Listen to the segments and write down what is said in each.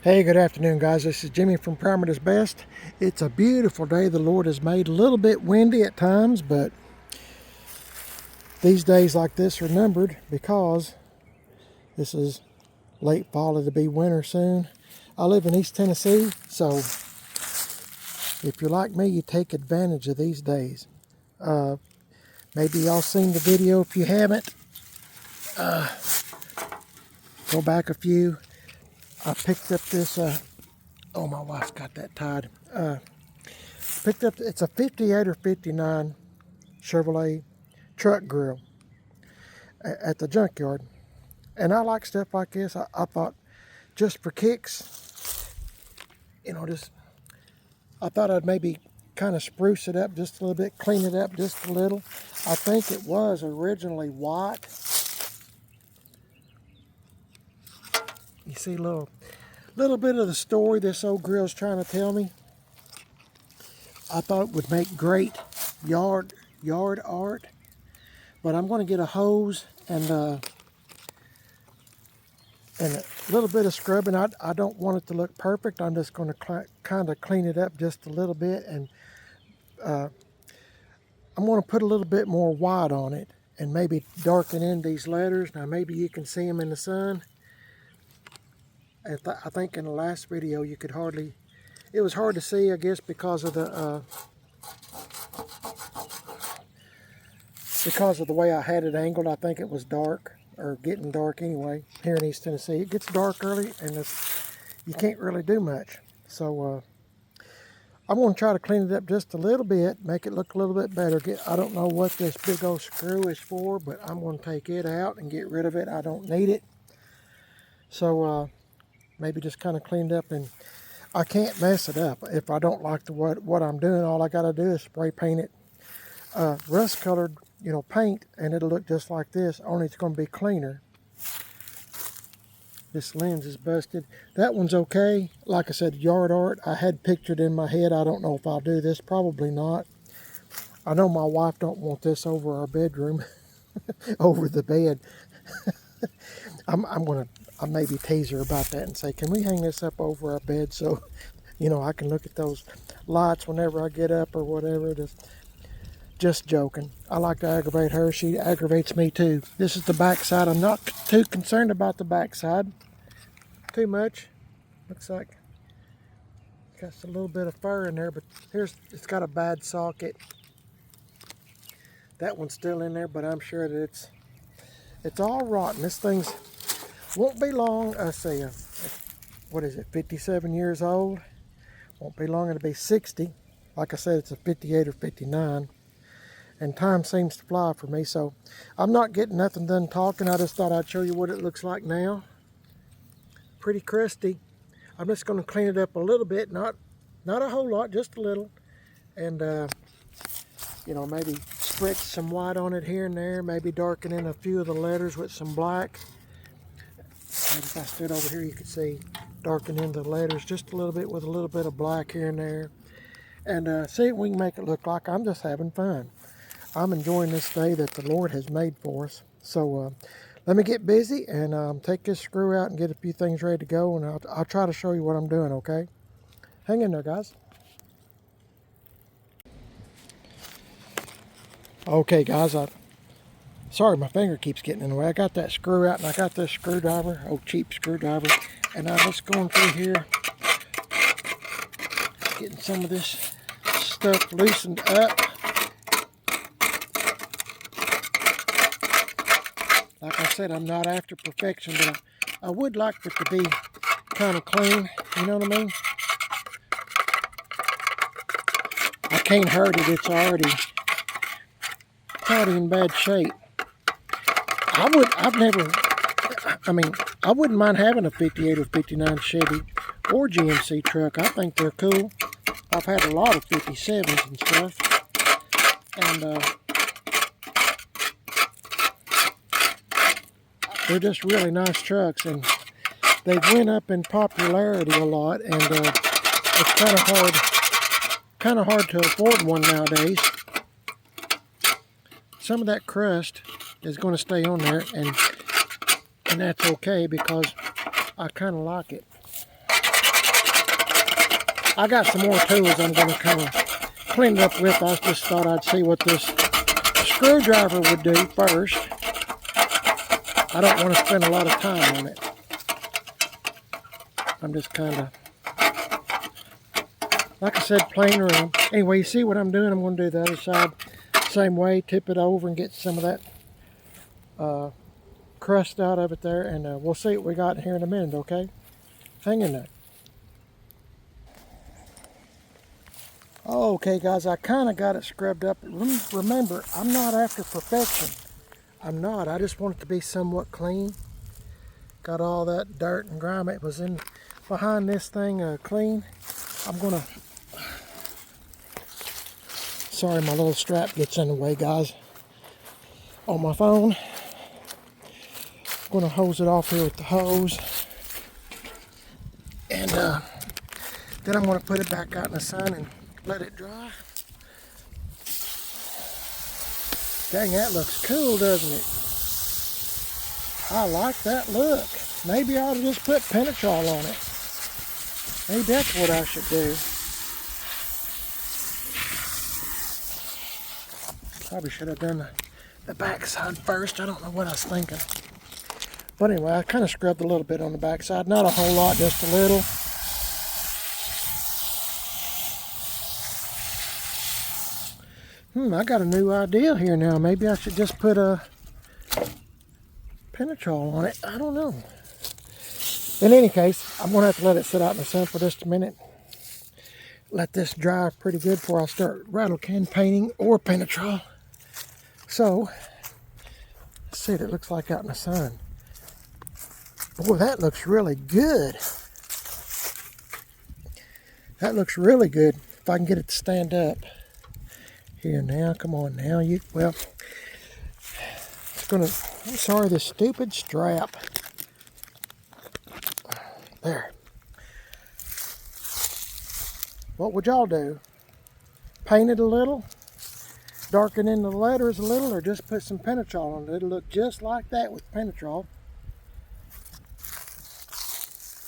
Hey, good afternoon, guys. This is Jimmy from Primer Is Best. It's a beautiful day the Lord has made. A little bit windy at times, but these days like this are numbered because this is late fall. It'll be winter soon. I live in East Tennessee, so if you're like me, you take advantage of these days. Maybe y'all seen the video. If you haven't, go back a few. I picked up this, oh, my wife's got that tied. Picked up, it's a 58 or 59 Chevrolet truck grill at the junkyard. And I like stuff like this. I thought just for kicks, I thought I'd maybe kind of spruce it up just a little bit, clean it up just a little. I think it was originally white. You see a little bit of the story this old grill's trying to tell me. I thought it would make great yard art, but I'm going to get a hose and a little bit of scrubbing. I don't want it to look perfect. I'm just going to kind of clean it up just a little bit, and I'm going to put a little bit more white on it and maybe darken in these letters. Now maybe you can see them in the sun. I think in the last video you could hardly, it was hard to see, I guess, because of the way I had it angled. I think it was dark, or getting dark anyway, here in East Tennessee. It gets dark early, and you can't really do much. So I'm going to try to clean it up just a little bit, make it look a little bit better. I don't know what this big old screw is for, but I'm going to take it out and get rid of it. I don't need it. So maybe just kind of cleaned up, and I can't mess it up. If I don't like what I'm doing, all I got to do is spray paint it rust colored, paint, and it'll look just like this, only it's going to be cleaner. This lens is busted. That one's okay. Like I said, yard art. I had pictured in my head. I don't know if I'll do this. Probably not. I know my wife don't want this over our bedroom, over the bed. I'll maybe tease her about that and say, can we hang this up over our bed so, I can look at those lights whenever I get up or whatever. Just joking. I like to aggravate her. She aggravates me too. This is the back side. I'm not too concerned about the back side too much. Looks like it's got a little bit of fur in there, but it's got a bad socket. That one's still in there, but I'm sure that it's all rotten. This thing's won't be long. I say, what is it, 57 years old? Won't be long, it'll be 60. Like I said, it's a 58 or 59. And time seems to fly for me, so I'm not getting nothing done talking. I just thought I'd show you what it looks like now. Pretty crusty. I'm just going to clean it up a little bit, not a whole lot, just a little. And, maybe spritz some white on it here and there, maybe darken in a few of the letters with some black. Maybe if I stood over here, you could see darken in the letters just a little bit with a little bit of black here and there. And see if we can make it look like I'm just having fun. I'm enjoying this day that the Lord has made for us. So let me get busy and take this screw out and get a few things ready to go. And I'll try to show you what I'm doing, okay? Hang in there, guys. Okay, guys, sorry, my finger keeps getting in the way. I got that screw out, and I got this screwdriver, old cheap screwdriver, and I'm just going through here, getting some of this stuff loosened up. Like I said, I'm not after perfection, but I would like for it to be kind of clean, you know what I mean? I can't hurt it, it's already in bad shape. I wouldn't mind having a 58 or 59 Chevy or GMC truck. I think they're cool. I've had a lot of 57s and stuff. And they're just really nice trucks. And they've went up in popularity a lot. And it's kind of hard to afford one nowadays. Some of that crust is going to stay on there, and that's okay because I kind of like it. I got some more tools I'm going to kind of clean it up with. I just thought I'd see what this screwdriver would do first. I don't want to spend a lot of time on it. I'm just kind of, like I said, playing around. Anyway, you see what I'm doing? I'm going to do the other side same way, tip it over and get some of that crust out of it there, and we'll see what we got here in a minute, okay? Hang in there. Okay, guys, I kind of got it scrubbed up. Remember, I'm not after perfection. I'm not. I just want it to be somewhat clean. Got all that dirt and grime. It was in behind this thing clean. I'm going to... Sorry, my little strap gets in the way, guys. On my phone. I'm going to hose it off here with the hose. And then I'm going to put it back out in the sun and let it dry. Dang, that looks cool, doesn't it? I like that look. Maybe I ought to just put Penetrol on it. Maybe that's what I should do. Probably should have done the back side first. I don't know what I was thinking. But anyway, I kind of scrubbed a little bit on the back side. Not a whole lot, just a little. I got a new idea here now. Maybe I should just put a Penetrol on it. I don't know. In any case, I'm going to have to let it sit out in the sun for just a minute. Let this dry pretty good before I start rattle can painting or Penetrol. So, let's see what it looks like out in the sun. Boy, that looks really good. That looks really good. If I can get it to stand up. Here now, come on now. Well, it's gonna, I'm sorry, this stupid strap. There. What would y'all do? Paint it a little? Darken in the letters a little, or just put some Penetrol on it? It'll look just like that with Penetrol.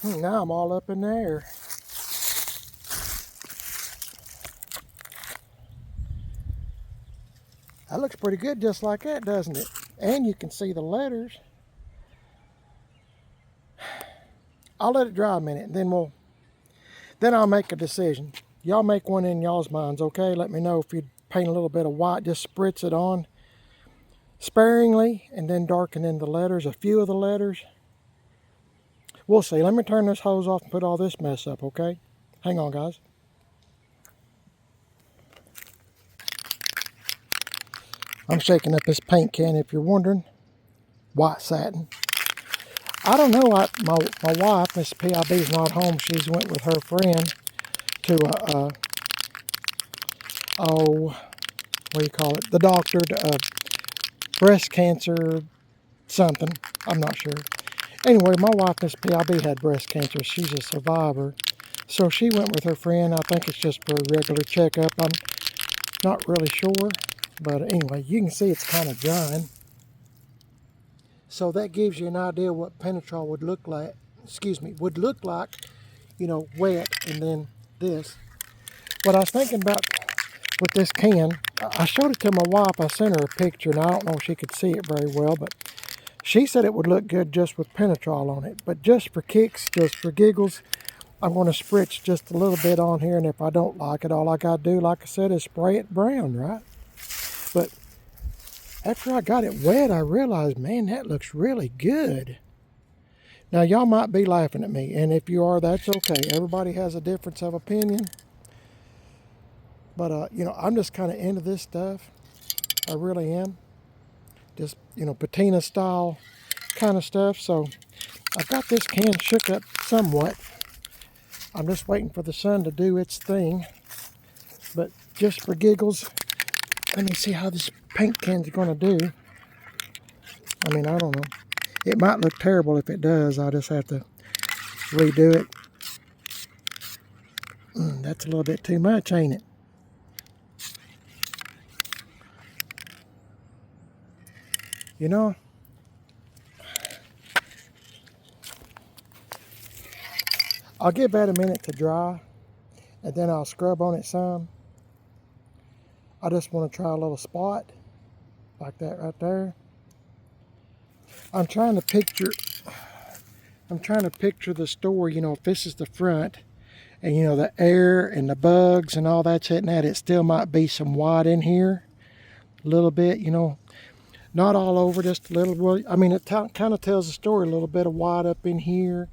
Now I'm all up in there. That looks pretty good just like that, doesn't it? And you can see the letters. I'll let it dry a minute, and then I'll make a decision. Y'all make one in y'all's minds, okay? Let me know if you'd paint a little bit of white. Just spritz it on sparingly, and then darken in the letters, a few of the letters. We'll see. Let me turn this hose off and put all this mess up, okay? Hang on, guys. I'm shaking up this paint can, if you're wondering. White satin. I don't know, my wife, Mrs PIB, is not home. She's went with her friend to what do you call it? The doctor, breast cancer something. I'm not sure. Anyway, my wife, Mrs PIB, had breast cancer. She's a survivor. So she went with her friend. I think it's just for a regular checkup. I'm not really sure. But anyway, you can see it's kind of drying. So that gives you an idea what Penetrol would look like, you know, wet, and then this. What I was thinking about with this can, I showed it to my wife. I sent her a picture, and I don't know if she could see it very well, but she said it would look good just with Penetrol on it. But just for kicks, just for giggles, I'm going to spritz just a little bit on here, and if I don't like it, all I got to do, like I said, is spray it brown, right? But after I got it wet, I realized, man, that looks really good. Now, y'all might be laughing at me, and if you are, that's okay. Everybody has a difference of opinion. But, you know, I'm just kind of into this stuff. I really am. Just, you know, patina style kind of stuff. So, I've got this can shook up somewhat. I'm just waiting for the sun to do its thing. But just for giggles, let me see how this paint can's going to do. I mean, I don't know. It might look terrible if it does. I'll just have to redo it. That's a little bit too much, ain't it? You know, I'll give that a minute to dry, and then I'll scrub on it some. I just want to try a little spot like that right there. I'm trying to picture the store, you know, if this is the front and you know the air and the bugs and all that's hitting that, it still might be some white in here a little bit, you know, not all over, just a little. I mean, it kind of tells the story, a little bit of white up in here.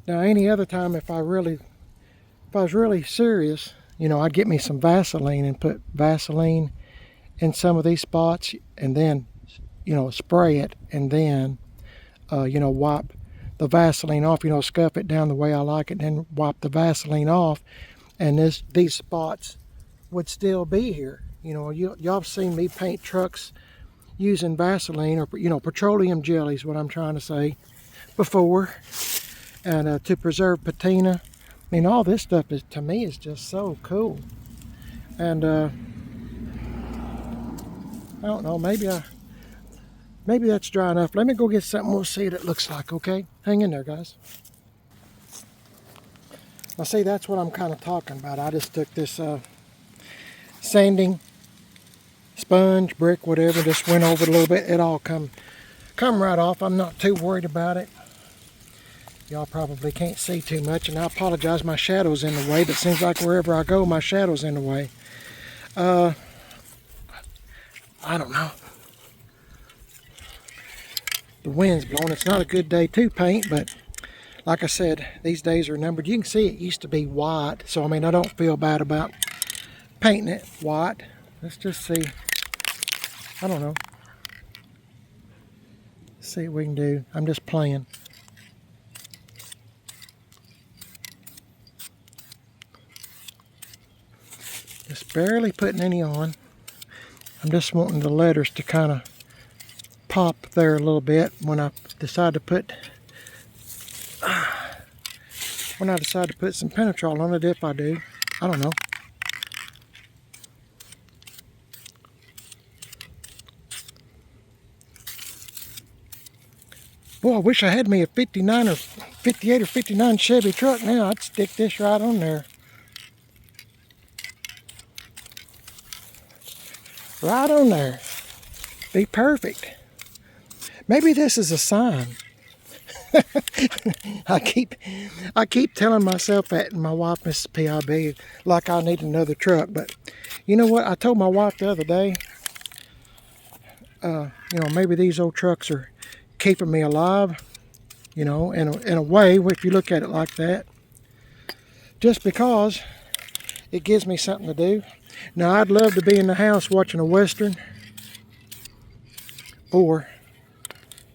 Now any other time, if I was really serious, you know, I'd get me some Vaseline and put Vaseline in some of these spots and then, you know, spray it and then you know, wipe the Vaseline off, you know, scuff it down the way I like it, and then wipe the Vaseline off, and these spots would still be here. You know, y'all have seen me paint trucks using Vaseline, or, you know, petroleum jelly is what I'm trying to say, before, and to preserve patina. I mean, all this stuff is, to me, is just so cool. And I don't know, maybe that's dry enough. Let me go get something. We'll see what it looks like, okay? Hang in there, guys. Now, see, that's what I'm kind of talking about. I just took this sanding sponge, brick, whatever, just went over it a little bit. It all come right off. I'm not too worried about it. Y'all probably can't see too much, and I apologize. My shadow's in the way, but it seems like wherever I go, my shadow's in the way. I don't know. The wind's blowing. It's not a good day to paint, but like I said, these days are numbered. You can see it used to be white, so I mean, I don't feel bad about painting it white. Let's just see. I don't know. Let's see what we can do. I'm just playing. Just barely putting any on. I'm just wanting the letters to kind of pop there a little bit when I decide to put some Penetrol on it, if I do. I don't know. Boy, I wish I had me a 59 or 58 or 59 Chevy truck now. I'd stick this right on there. Right on there. Be perfect. Maybe this is a sign. I keep telling myself that, and my wife, Mrs PIB, like I need another truck. But you know what? I told my wife the other day, you know, maybe these old trucks are keeping me alive, you know, in a way, if you look at it like that. Just because it gives me something to do. Now, I'd love to be in the house watching a Western, or,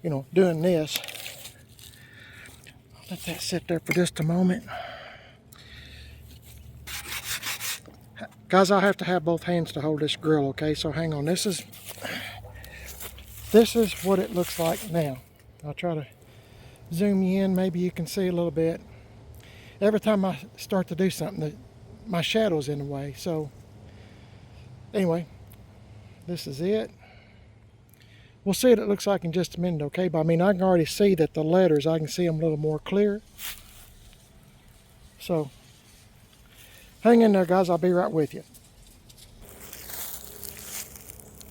you know, doing this. Let that sit there for just a moment. Guys, I have to have both hands to hold this grill, okay? So hang on. This is what it looks like now. I'll try to zoom you in. Maybe you can see a little bit. Every time I start to do something, my shadow's in the way. So anyway, this is it. We'll see what it looks like in just a minute, okay? But I mean, I can already see that the letters, I can see them a little more clear. So hang in there, guys. I'll be right with you.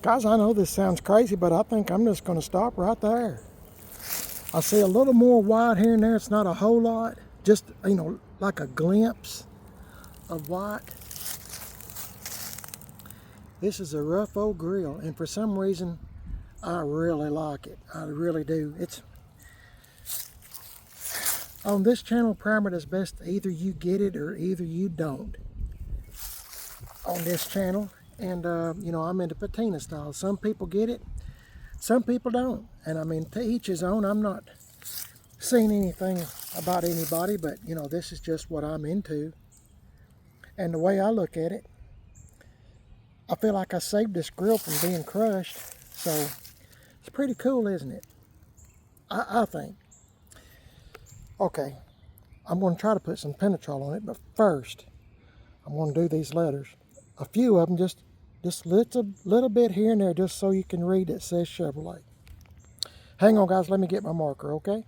Guys, I know this sounds crazy, but I think I'm just going to stop right there. I see a little more white here and there. It's not a whole lot. Just, you know, like a glimpse of white. This is a rough old grill, and for some reason, I really like it. I really do. It's on this channel, primer is best. Either you get it or either you don't. On this channel, and you know, I'm into patina style. Some people get it, some people don't. And I mean, to each his own. I'm not saying anything about anybody, but you know, this is just what I'm into. And the way I look at it, I feel like I saved this grill from being crushed. So it's pretty cool, isn't it? I think. Okay, I'm going to try to put some Penetrol on it, but first, I'm going to do these letters. A few of them, just little bit here and there, just so you can read it says Chevrolet. Hang on, guys. Let me get my marker, okay?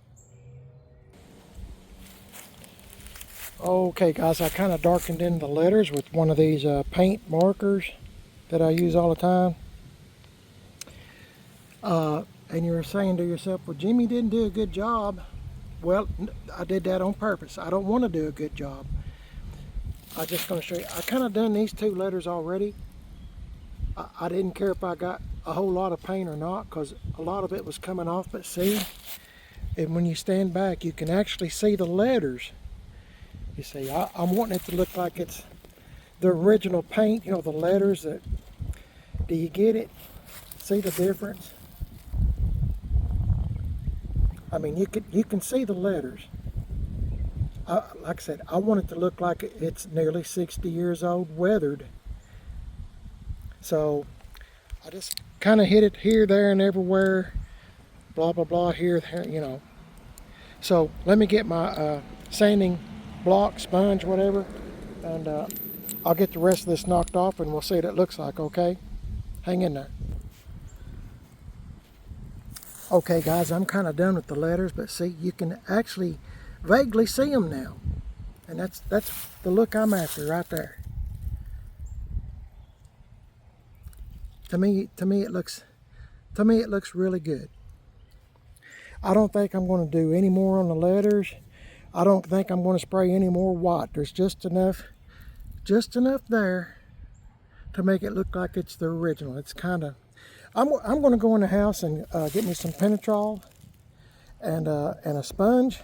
Okay guys, I kind of darkened in the letters with one of these paint markers that I use all the time. And you're saying to yourself, well, Jimmy didn't do a good job. Well, I did that on purpose. I don't want to do a good job. I'm just going to show you. I kind of done these two letters already. I didn't care if I got a whole lot of paint or not, because a lot of it was coming off. But see, and when you stand back, you can actually see the letters. You see, I'm wanting it to look like it's the original paint, you know, the letters that, do you get it? See the difference? I mean, you can see the letters. Like I said, I want it to look like it's nearly 60 years old, weathered. So I just kind of hit it here, there, and everywhere. Blah, blah, blah, here, there, you know. So let me get my sanding block, sponge, whatever, and I'll get the rest of this knocked off and we'll see what it looks like, okay? Hang in there. Okay guys, I'm kind of done with the letters, but see, you can actually vaguely see them now. And that's the look I'm after right there. To me it looks really good. I don't think I'm going to do any more on the letters. I don't think I'm going to spray any more white. There's just enough there to make it look like it's the original. It's kind of, I'm going to go in the house and get me some Penetrol and a sponge,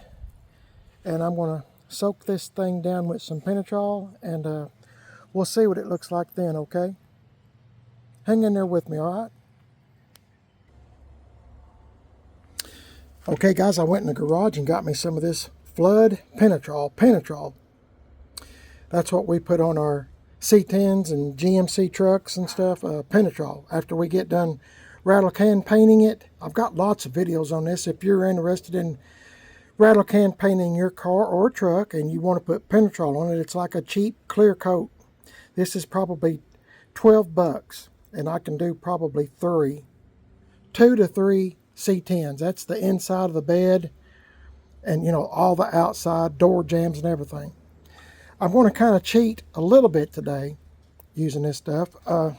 and I'm going to soak this thing down with some Penetrol, and we'll see what it looks like then, okay? Hang in there with me, all right? Okay guys, I went in the garage and got me some of this Flood Penetrol. That's what we put on our C10s and GMC trucks and stuff, Penetrol. After we get done rattle can painting it, I've got lots of videos on this. If you're interested in rattle can painting your car or truck and you want to put Penetrol on it, it's like a cheap clear coat. This is probably 12 bucks, and I can do probably 2 to 3 C10s. That's the inside of the bed, and you know, all the outside door jambs and everything. I'm going to kind of cheat a little bit today using this stuff. I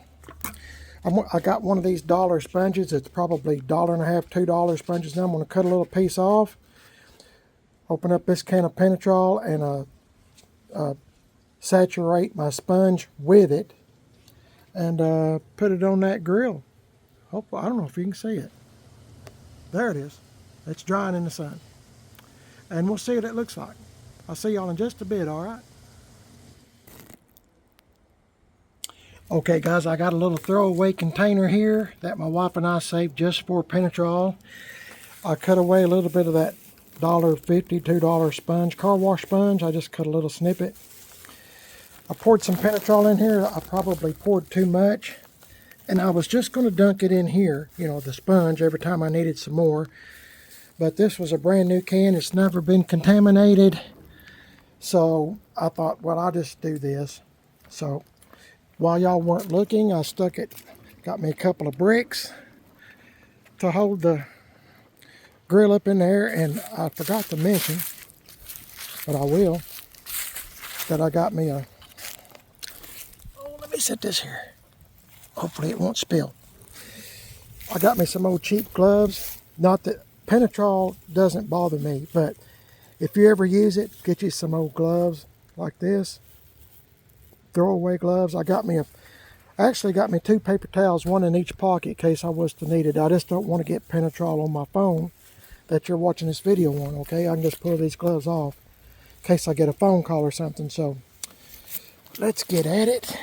got one of these dollar sponges. It's probably $1.50, $2 sponges. Now I'm going to cut a little piece off, open up this can of Penetrol, and saturate my sponge with it, and put it on that grill. I don't know if you can see it. There it is. It's drying in the sun. And we'll see what it looks like. I'll see y'all in just a bit, all right? Okay guys, I got a little throwaway container here that my wife and I saved just for Penetrol. I cut away a little bit of that $1.50, $2 sponge, car wash sponge. I just cut a little snippet. I poured some Penetrol in here. I probably poured too much. And I was just going to dunk it in here, you know, the sponge, every time I needed some more. But this was a brand new can. It's never been contaminated. So I thought, well, I'll just do this. So while y'all weren't looking, I stuck it, got me a couple of bricks to hold the grill up in there. And I forgot to mention, but I will, that I got me a, let me set this here. Hopefully it won't spill. I got me some old cheap gloves. Not that Penetrol doesn't bother me, but if you ever use it, get you some old gloves like this. Throwaway gloves. I actually got me 2 paper towels, one in each pocket in case I was to need it. I just don't want to get Penetrol on my phone that you're watching this video on, okay? I can just pull these gloves off in case I get a phone call or something. So let's get at it.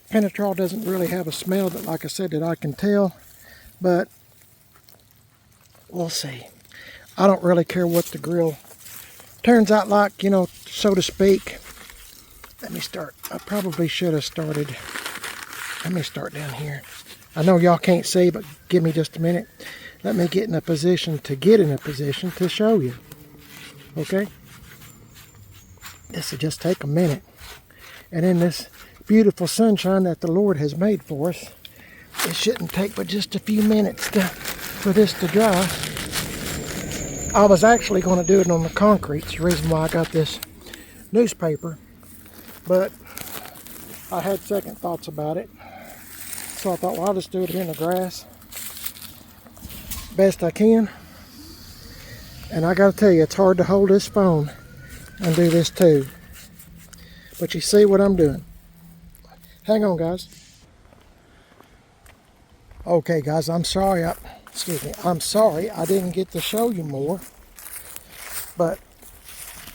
Penetrol doesn't really have a smell that, like I said, that I can tell, but we'll see. I don't really care what the grill turns out like, you know, so to speak. Let me start. I probably should have started. Let me start down here. I know y'all can't see, but give me just a minute. Let me get in a position to show you. Okay? This will just take a minute. And in this beautiful sunshine that the Lord has made for us, it shouldn't take but just a few minutes for this to dry. I was actually going to do it on the concrete. It's the reason why I got this newspaper, but I had second thoughts about it. So I thought, well, I'll just do it here in the grass best I can. And I gotta tell you, it's hard to hold this phone and do this too. But you see what I'm doing. Hang on, guys. Okay, guys, I'm sorry. I'm sorry I didn't get to show you more. But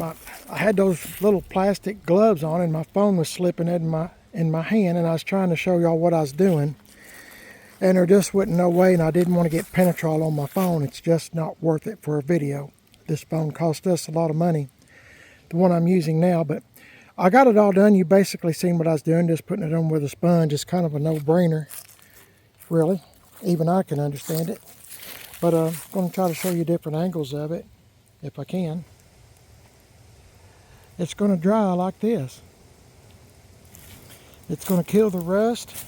I had those little plastic gloves on, and my phone was slipping in my hand, and I was trying to show y'all what I was doing. And there just wasn't no way, and I didn't want to get Penetrol on my phone. It's just not worth it for a video. This phone cost us a lot of money, the one I'm using now, but I got it all done. You basically seen what I was doing, just putting it on with a sponge. It's kind of a no-brainer, really. Even I can understand it. But I'm going to try to show you different angles of it, if I can. It's going to dry like this. It's going to kill the rust.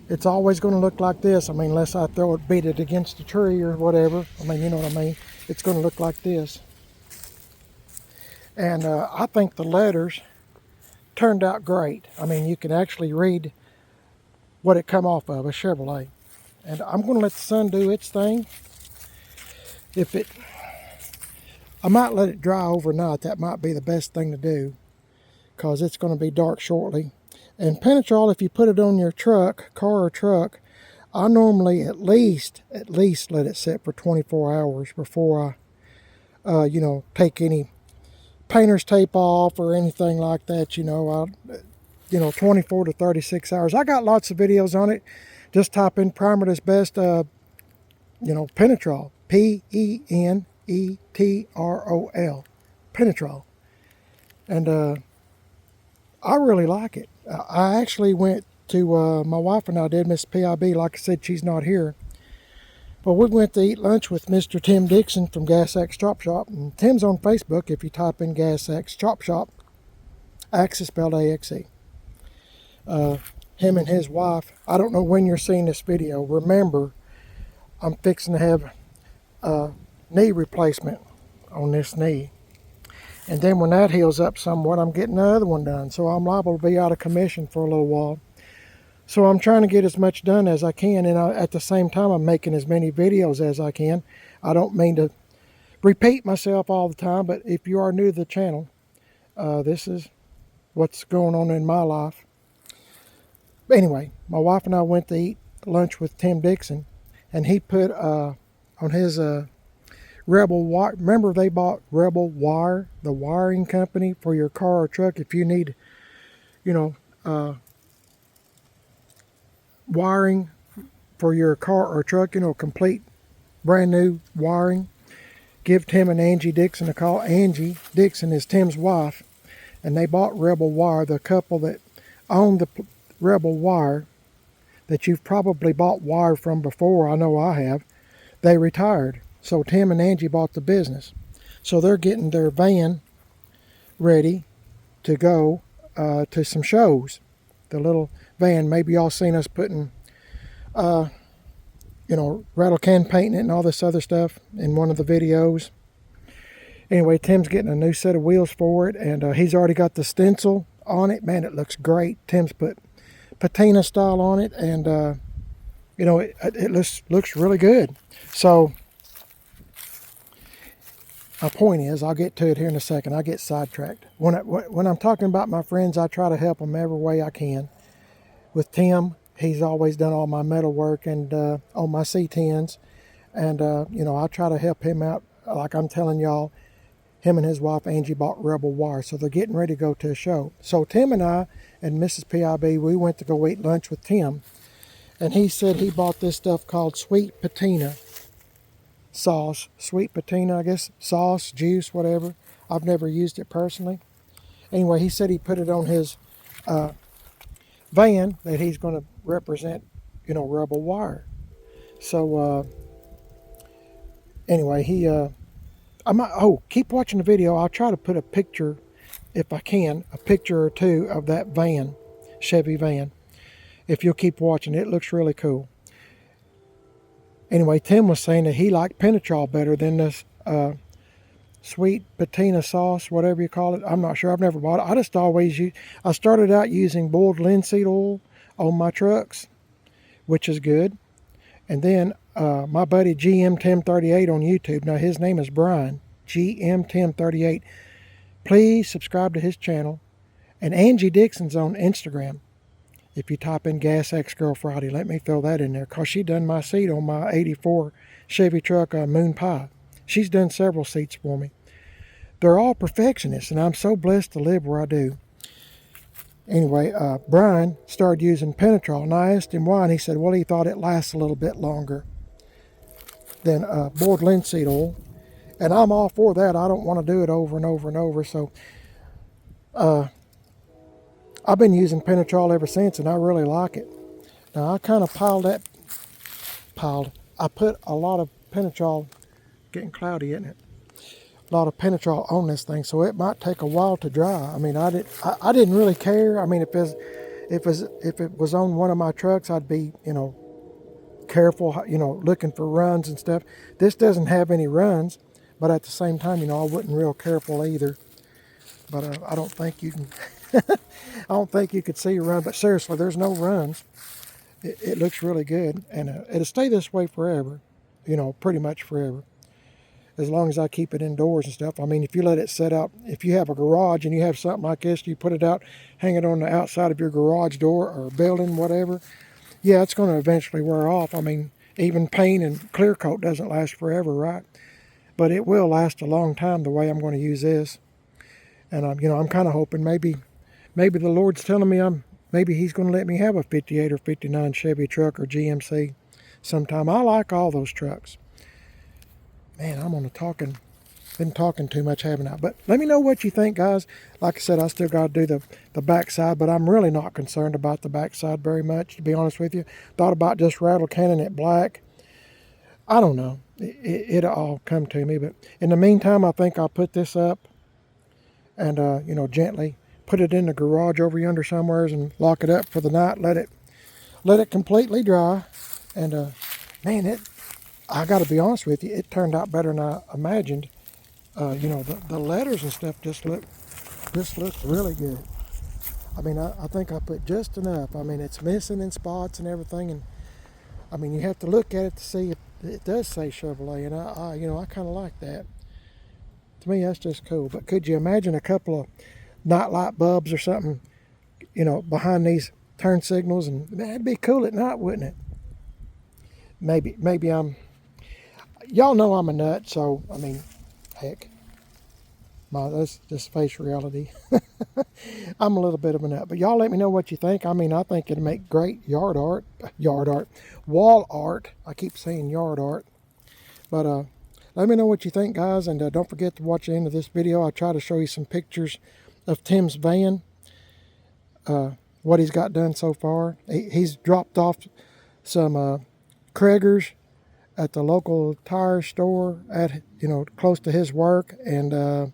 It's always going to look like this. I mean, unless I beat it against a tree or whatever. I mean, you know what I mean. It's going to look like this. And I think the letters turned out great. I mean, you can actually read what it come off of, a Chevrolet. And I'm going to let the sun do its thing. I might let it dry overnight. That might be the best thing to do, because it's going to be dark shortly. And Penetrol, if you put it on your truck, car or truck, I normally at least let it sit for 24 hours before I, take any painter's tape off or anything like that. 24 to 36 hours. I got lots of videos on it. Just type in primer that's best, Penetrol, Penetrol, Penetrol. And I really like it. I actually went to, my wife and I did, Mrs PIB, like I said, she's not here. But we went to eat lunch with Mr. Tim Dixon from Gas X Chop Shop. And Tim's on Facebook if you type in Gas X Chop Shop. Axe is spelled A-X-E. Him and his wife, I don't know when you're seeing this video. Remember, I'm fixing to have a knee replacement on this knee. And then when that heals up somewhat, I'm getting the other one done. So I'm liable to be out of commission for a little while. So I'm trying to get as much done as I can. And at the same time, I'm making as many videos as I can. I don't mean to repeat myself all the time. But if you are new to the channel, this is what's going on in my life. But anyway, my wife and I went to eat lunch with Tim Dixon. And he put on his... Rebel Wire. Remember they bought Rebel Wire, the wiring company for your car or truck. If you need, wiring for your car or truck, complete brand new wiring, give Tim and Angie Dixon a call. Angie Dixon is Tim's wife, and they bought Rebel Wire. The couple that owned the Rebel Wire, that you've probably bought wire from before, I know I have, they retired. So Tim and Angie bought the business. So they're getting their van ready to go to some shows. The little van, maybe y'all seen us putting, rattle can painting it and all this other stuff in one of the videos. Anyway, Tim's getting a new set of wheels for it, and he's already got the stencil on it. Man, it looks great. Tim's put patina style on it, and, it looks really good. So... my point is, I'll get to it here in a second. I get sidetracked. When I'm talking about my friends, I try to help them every way I can. With Tim, he's always done all my metal work and on my C10s. And, I try to help him out. Like I'm telling y'all, him and his wife, Angie, bought Rebel Wire. So they're getting ready to go to a show. So Tim and I and Mrs PIB, we went to go eat lunch with Tim. And he said he bought this stuff called Sweet Patina sauce, sweet patina, I guess, sauce, juice, whatever. I've never used it personally. Anyway, he said he put it on his van that he's going to represent, Rebel Wire. So, anyway, keep watching the video. I'll try to put a picture, if I can, a picture or two of that van, Chevy van. If you'll keep watching, it looks really cool. Anyway, Tim was saying that he liked Penetrol better than this sweet patina sauce, whatever you call it. I'm not sure. I've never bought it. I just always use. I started out using boiled linseed oil on my trucks, which is good. And then my buddy GM1038 on YouTube. Now his name is Brian GM1038. Please subscribe to his channel. And Angie Dixon's on Instagram. If you type in Gas X Girl Friday, let me throw that in there, because she done my seat on my '84 Chevy truck, Moon Pie. She's done several seats for me. They're all perfectionists, and I'm so blessed to live where I do. Anyway, Brian started using Penetrol, and I asked him why, and he said, well, he thought it lasts a little bit longer than boiled linseed oil. And I'm all for that. I don't want to do it over and over and over. So I've been using Penetrol ever since, and I really like it. Now, I kind of I put a lot of Penetrol, getting cloudy, isn't it? A lot of Penetrol on this thing, so it might take a while to dry. I mean, I didn't really care. I mean, if it was on one of my trucks, I'd be, careful, looking for runs and stuff. This doesn't have any runs, but at the same time, I wasn't real careful either. But I don't think you can. I don't think you could see a run. But seriously, there's no runs. It looks really good, and it'll stay this way forever. Pretty much forever, as long as I keep it indoors and stuff. I mean, if you let it set out, if you have a garage and you have something like this, you put it out, hang it on the outside of your garage door or building, whatever. Yeah, it's going to eventually wear off. I mean, even paint and clear coat doesn't last forever, right? But it will last a long time the way I'm going to use this. And I'm kind of hoping maybe the Lord's telling me maybe He's going to let me have a 58 or 59 Chevy truck or GMC sometime. I like all those trucks. Man, been talking too much, haven't I? But let me know what you think, guys. Like I said, I still got to do the backside, but I'm really not concerned about the backside very much, to be honest with you. Thought about just rattle canning it black. I don't know. It'll all come to me. But in the meantime, I think I'll put this up and, gently put it in the garage over yonder somewhere and lock it up for the night. Let it completely dry. And, man, I got to be honest with you, it turned out better than I imagined. The letters and stuff just look really good. I mean, I think I put just enough. I mean, it's missing in spots and everything, and I mean, you have to look at it to see if it does say Chevrolet, and I kind of like that. To me, that's just cool. But could you imagine a couple of night light bulbs or something, behind these turn signals, and that'd be cool at night, wouldn't it? Maybe y'all know I'm a nut, so I mean, heck. Let's just face reality. I'm a little bit of a nut. But y'all let me know what you think. I mean, I think it'd make great wall art. I keep saying yard art. But let me know what you think, guys. And don't forget to watch the end of this video. I try to show you some pictures of Tim's van. What he's got done so far. He's dropped off some Krager's at the local tire store at close to his work, and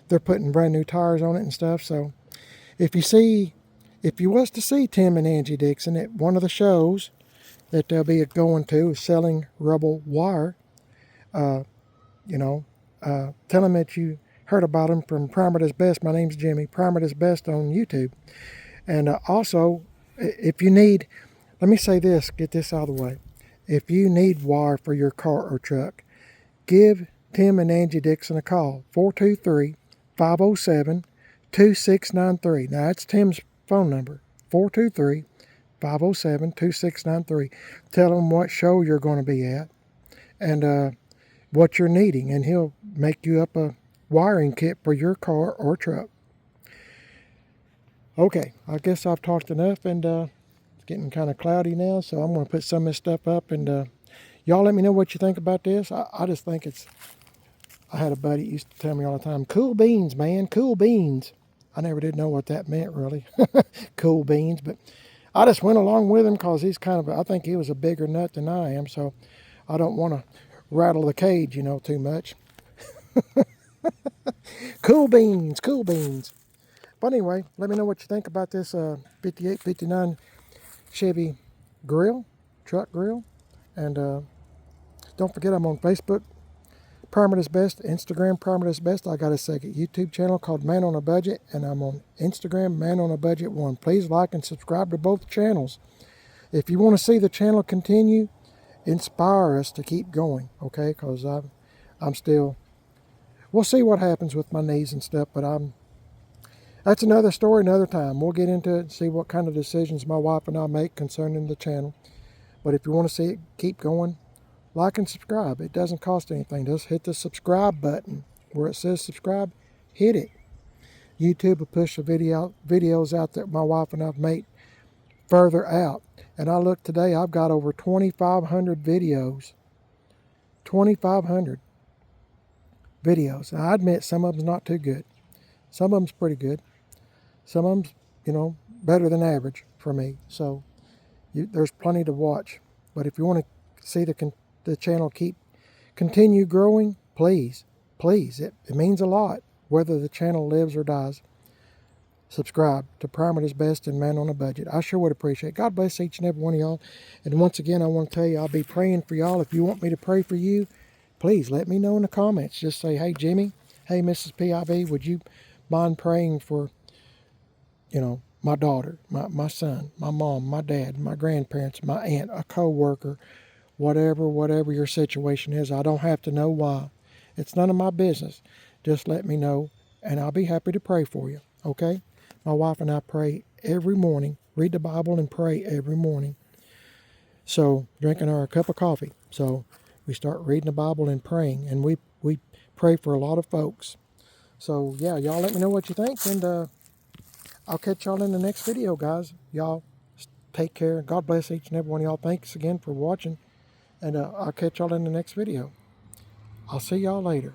they're putting brand new tires on it and stuff. So if you was to see Tim and Angie Dixon at one of the shows that they'll be going to, selling rubble wire, tell them that you heard about them from Primer Does Best. My name's Jimmy, Primer Does Best on YouTube. And also, if you need, let me say this, get this out of the way. If you need wire for your car or truck, give Tim and Angie Dixon a call, 423-507-2693. Now, that's Tim's phone number, 423-507-2693. Tell him what show you're going to be at and what you're needing, and he'll make you up a wiring kit for your car or truck. Okay, I guess I've talked enough, and it's getting kind of cloudy now, so I'm going to put some of this stuff up, and y'all let me know what you think about this. I just think I had a buddy used to tell me all the time, cool beans, man, cool beans. I never did know what that meant, really. Cool beans, but I just went along with him because he's I think he was a bigger nut than I am, so I don't want to rattle the cage, too much. Cool beans, cool beans. But anyway, let me know what you think about this 58, 59 Chevy truck grill. And don't forget I'm on Facebook, Primer is Best, Instagram Primer is Best. I got a second YouTube channel called Man on a Budget, and I'm on Instagram, Man on a Budget 1. Please like and subscribe to both channels. If you want to see the channel continue, inspire us to keep going, okay? Because I'm still, we'll see what happens with my knees and stuff, but that's another story, another time. We'll get into it and see what kind of decisions my wife and I make concerning the channel. But if you want to see it keep going, like and subscribe. It doesn't cost anything. Just hit the subscribe button where it says subscribe. Hit it. YouTube will push the videos out that my wife and I've made further out. And I look today, I've got over 2,500 videos. 2,500 videos. And I admit some of them's not too good. Some of them's pretty good. Some of them's, better than average for me. So there's plenty to watch. But if you want to see the channel continue growing, please, it means a lot, whether the channel lives or dies. Subscribe to Primer is Best and Man on a Budget. I sure would appreciate it. God bless each and every one of y'all. And once again, I want to tell you, I'll be praying for y'all. If you want me to pray for you, please let me know in the comments. Just say, hey, Jimmy, hey, Mrs PIB, would you mind praying for, my daughter, my son, my mom, my dad, my grandparents, my aunt, a co-worker, whatever your situation is. I don't have to know why. It's none of my business. Just let me know, and I'll be happy to pray for you, okay? My wife and I pray every morning, read the Bible and pray every morning. So, drinking our cup of coffee. So, we start reading the Bible and praying, and we pray for a lot of folks. So, yeah, y'all let me know what you think, and I'll catch y'all in the next video, guys. Y'all take care. God bless each and every one of y'all. Thanks again for watching. And I'll catch y'all in the next video. I'll see y'all later.